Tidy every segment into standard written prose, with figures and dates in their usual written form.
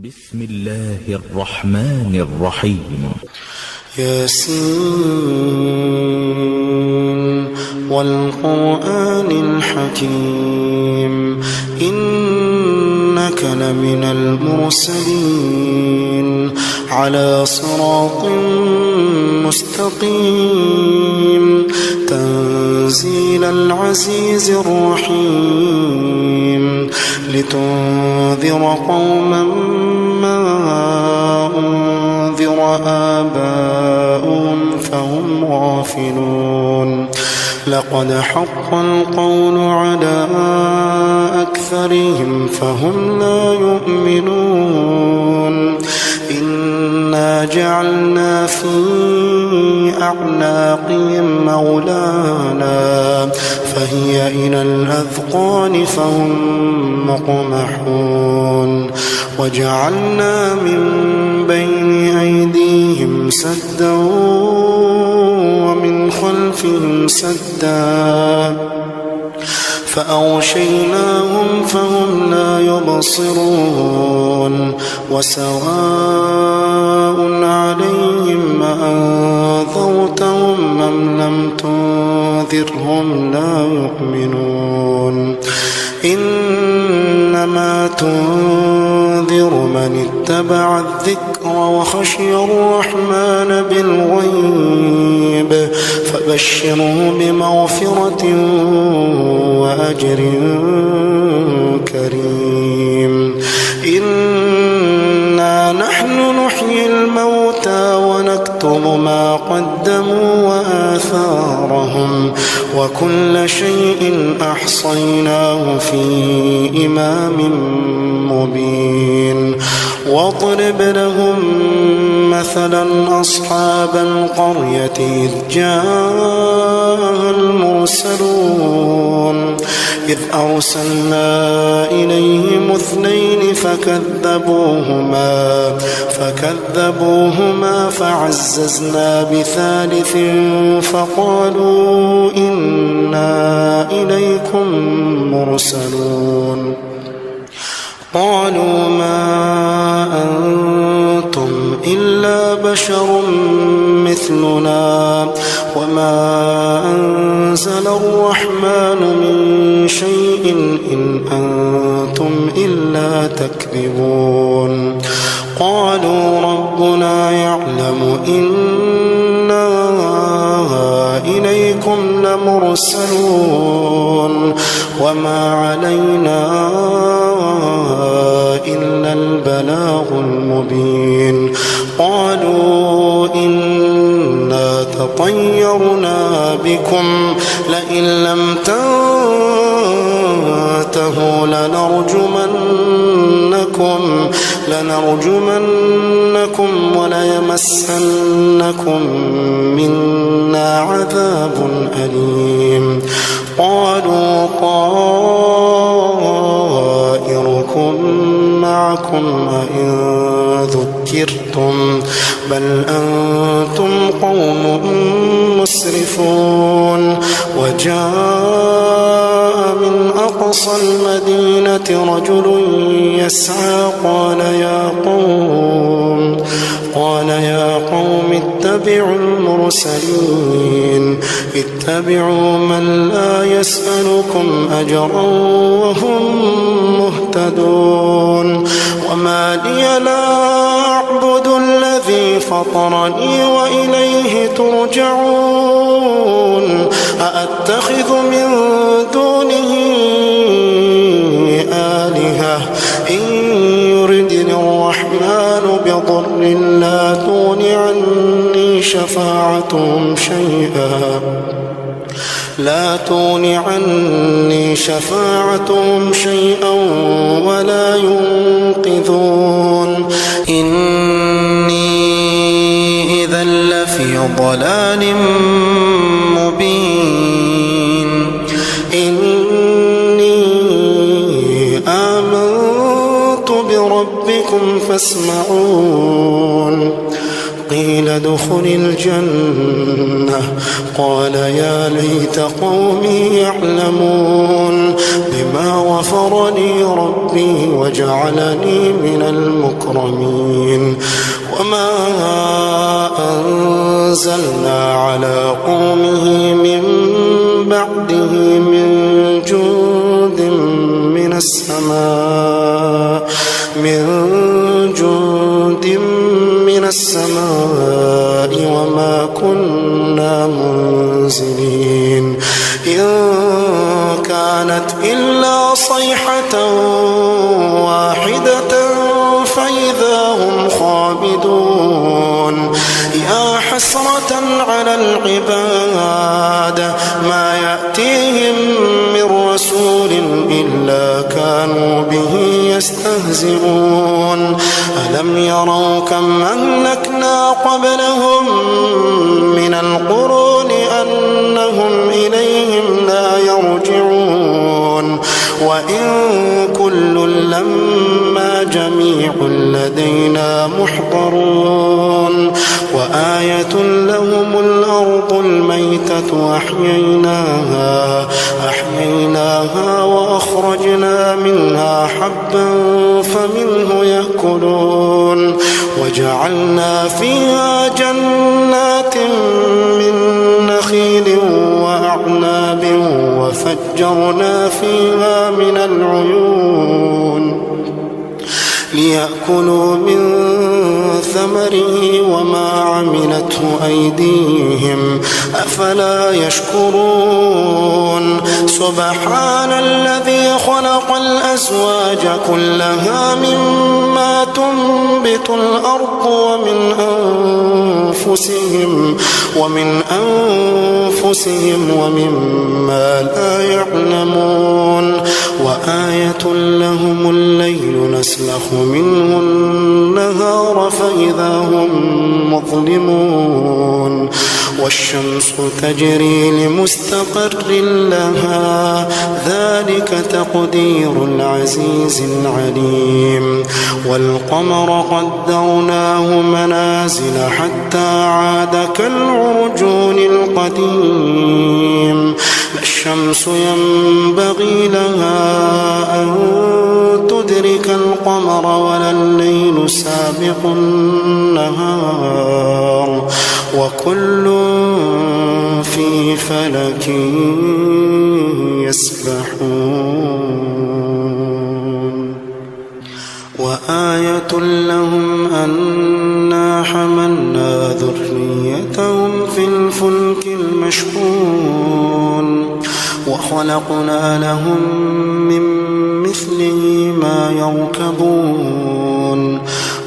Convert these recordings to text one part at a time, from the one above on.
بسم الله الرحمن الرحيم. ياسين والقرآن الحكيم إنك لمن المرسلين على صراط مستقيم تنزيل العزيز الرحيم لتنذر قوما ما أنذر آباؤهم فهم غافلون لقد حق القول على أكثرهم فهم لا يؤمنون إنا جعلنا في أعناقهم مغلالا فهي إلى الأذقان فهم مقمحون وجعلنا من بين أيديهم سدا ومن خلفهم سدا فأغشيناهم فهم لا يبصرون وسواء عليهم أأنذرتهم أم لم تنذرهم لا يؤمنون إنما تنذر من اتبع الذكر وخشي الرحمن بالغيب فبشره بمغفرة وأجر كريم إنا نحن نحيي الموتى ونكتب ما قدموا وآثارهم وكل شيء أحصيناه في إمام مبين واضرب لهم مثلا أصحاب القرية إذ جاء المرسلون إذ أرسلنا إليهم اثنين فكذبوهما فعززنا بثالث فقالوا إنا إليكم مرسلون قالوا ما أنتم إلا بشر مثلنا وما أنزل الرحمن من شيء إن أنتم إلا تكذبون قالوا ربنا يعلم إنا إليكم لمرسلون وما علينا إلا البلاغ المبين قالوا إنا تطيرنا بكم لئن لم تنتهوا لنرجمنكم وليمسنكم منا عذاب أليم قالوا طائركم معكم أئن ذكرتم بل أنتم قوم مسرفون وجاء من أقصى المدينة رجل يسعى قال يا قوم اتبعوا المرسلين اتبعوا من لا يسألكم أجرا وهم مهتدون وما لي لا أعبد الذي فطرني وإليه ترجعون أأتخذ من دونه آلهة إن يردني الرحمن بضر لا تغن عني شفاعتهم شيئا ولا ينقذون إني إذا لفي ضلال مبين إني آمنت بربكم فاسمعون قيل ادخل الجنة قال يا ليت قومي يعلمون بما غفر لي ربي وجعلني من المكرمين وما أنزلنا على قومه من بعده من جند من السماء وما كنا منزلين إن كانت إلا صيحة واحدة فإذا هم خامدون يا حسرة على العباد ما يأتيهم من رسول إلا كانوا به يستهزئون ألم يروا كم أهلكنا قبلهم من القرون أنهم إليهم لا يرجعون وإن كل لما جميع لدينا محضرون وآية لهم الأرض الميتة أحييناها وأخرجنا منها حبا فمنه يأكلون وجعلنا فيها جنات من نخيل وأعناب وفجرنا فيها من العيون ليأكلوا من ثمره وما عملته أيديهم أفلا يشكرون سبحان الذي خلق الأزواج كلها مما تنبت الأرض ومن أنفسهم ومما لا يعلمون وآية لهم الليل نسلخ منه النهار فإذا هم مظلمون والشمس تجري لمستقر لها ذلك تقدير العزيز العليم والقمر قدرناه منازل حتى عاد كالعرجون القديم لا الشمس ينبغي لها أن تدرك القمر ولا الليل سابق النهار وكل في فلك يسبحون وآية لهم أنا حملنا ذريتهم في الفلك المشحون وخلقنا لهم من مثله ما يركبون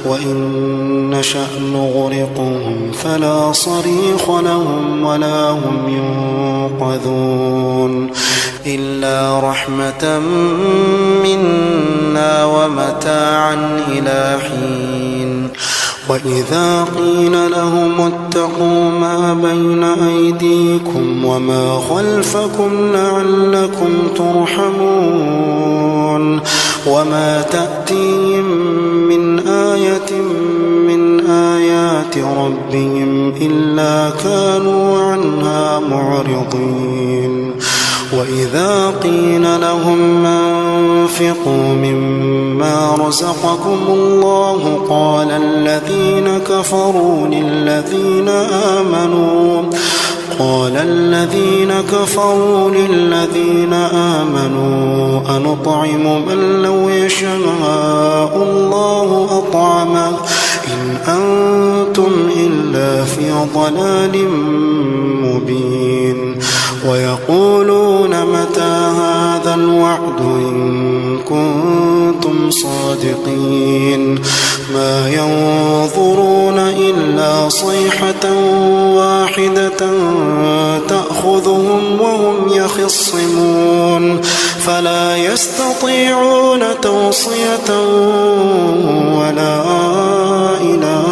وإن نشأ نغرقهم فلا صريخ لهم ولا هم ينقذون إلا رحمة منا ومتاعا إلى حين وإذا قيل لهم اتقوا ما بين أيديكم وما خلفكم لعلكم ترحمون وما تأتيهم من آية من آيات ربهم إلا كانوا عنها معرضين وإذا قيل لهم أنفقوا مما رزقكم الله قال الذين كفروا للذين آمنوا أنطعم من لو يشاء الله أطعمه إن أنتم إلا في ضلال مبين ويقولون متى هذا الوعد إن كنتم صادقين ما ينظرون إلا صيحة واحدة تأخذهم وهم يخصمون فلا يستطيعون توصية ولا إلى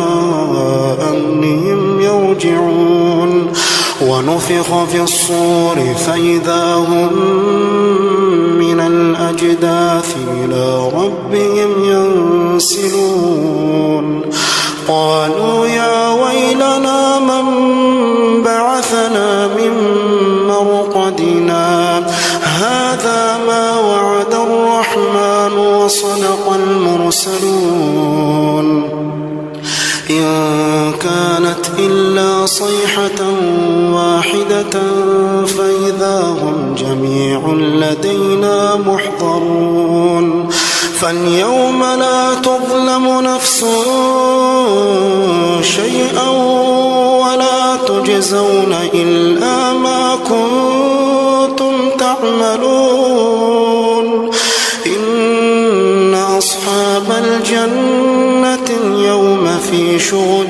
أهلهم يرجعون ونفخ في الصور فإذا هم من الأجداث إلى ربهم ينسلون قالوا يا ويلنا المرسلون إن كانت إلا صيحة واحدة فإذا هم جميع لدينا محضرون فاليوم لا تظلم نفس شيئا ولا تجزون إلا ما كنتم تعملون إن أصحاب الجنة اليوم في شغل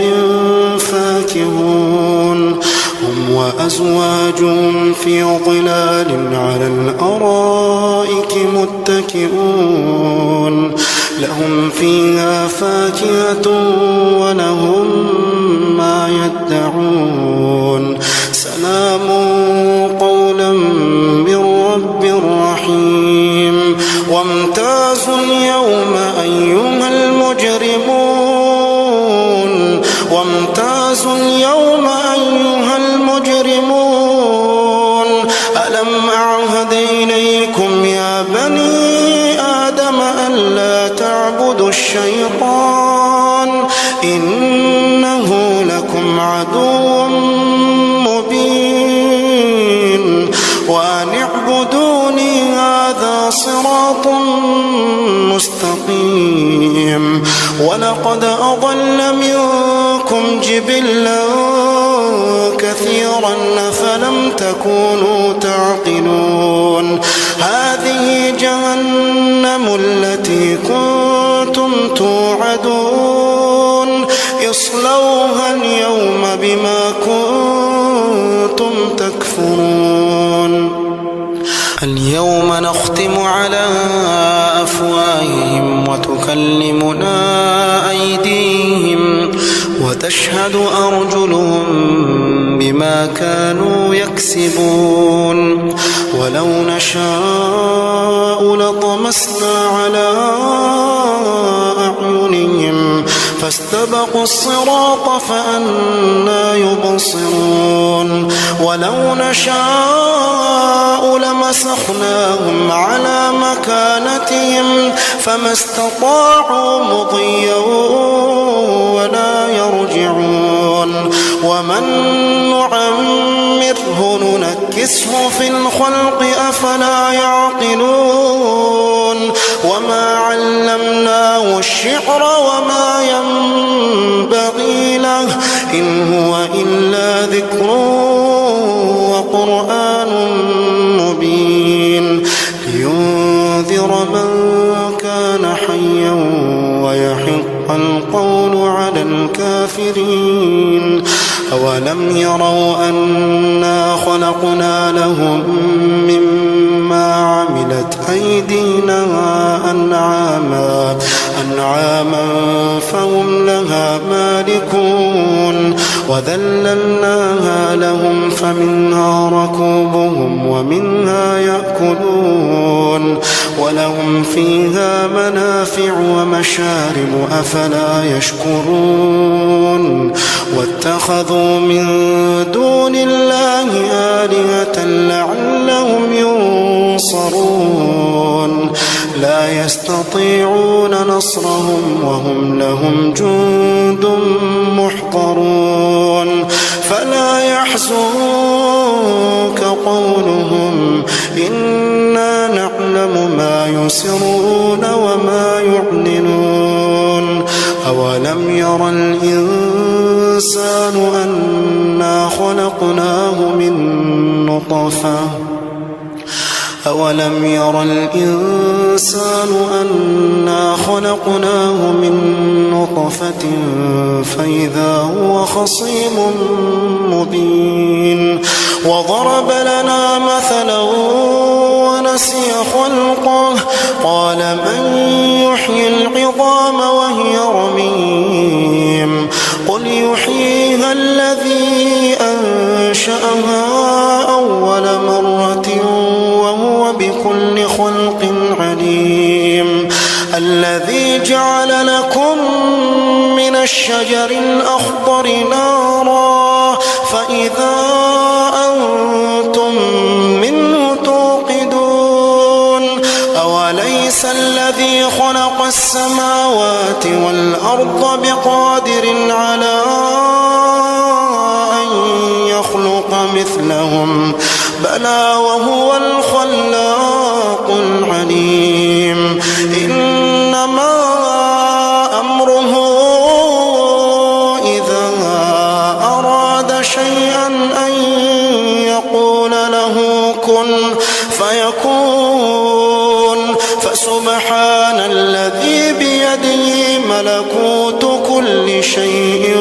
فاكهون هم وأزواجهم في ظلال على الأرائك متكئون لهم فيها فاكهة ولهم ما يدعون سلام قولا من رب رحيم وامتازوا اليوم أيها المجرمون وامتازوا اليوم أيها المجرمون ألم أعهد إليكم يا بني آدم ألا تعبدوا الشيطان إنه لكم عدو مبين وأن اعبدوني هذا صراط مستقيم ولقد أضل منكم جبلا كثيرا فلم تكونوا تعقلون هذه جهنم التي كنتم توعدون اصلوها اليوم بما كنتم تكفرون اليوم نختم على أفواههم وتكلمنا أيديهم وتشهد أرجلهم بما كانوا يكسبون ولو نشاء لطمسنا على أعينهم فاستبقوا الصراط فأنى يبصرون ولو نشاء لمسخناهم على مكانتهم فما استطاعوا مضيا ولا يرجعون ومن نعمره ننكسه في الخلق أفلا يعقلون وما علمناه الشعر وما ينبغي له إن هو إلا ذكر وقرآن مبين لينذر من كان حيا ويحق القول على الكافرين أولم يروا أنا خلقنا لهم مما عملت أيدينا أنعاما فهم لها مالكون وذللناها لهم فمنها ركوبهم ومنها يأكلون ولهم فيها منافع ومشارب أفلا يشكرون واتخذوا من دون الله آلهة لعلهم ينصرون لا يستطيعون نصرهم وهم لهم جند محضرون فلا يحزنك قولهم إنا نعلم ما يسرون وما يعلنون أولم ير الإنسان أنا خلقناه من نطفة أولم ير الإنسان أنا خلقناه من نطفة فإذا هو خصيم مبين وضرب لنا مثلا ونسي خلقه قال من يحيي العظام وهي رميم قل يحييها الذي أنشأها أول مرة وهو بكل خلق عليم الذي جعل لكم من الشجر الأخضر نارا فإذا أنتم منه توقدون أوليس الذي خلق السماوات السماوات والأرض بقادر على أن يخلق مثلهم بلى وهو الخلاق العليم إنما أمره إذا أراد شيئا أن يقول له كن فيكون فسبحان الذي بيده ملكوت كل شيء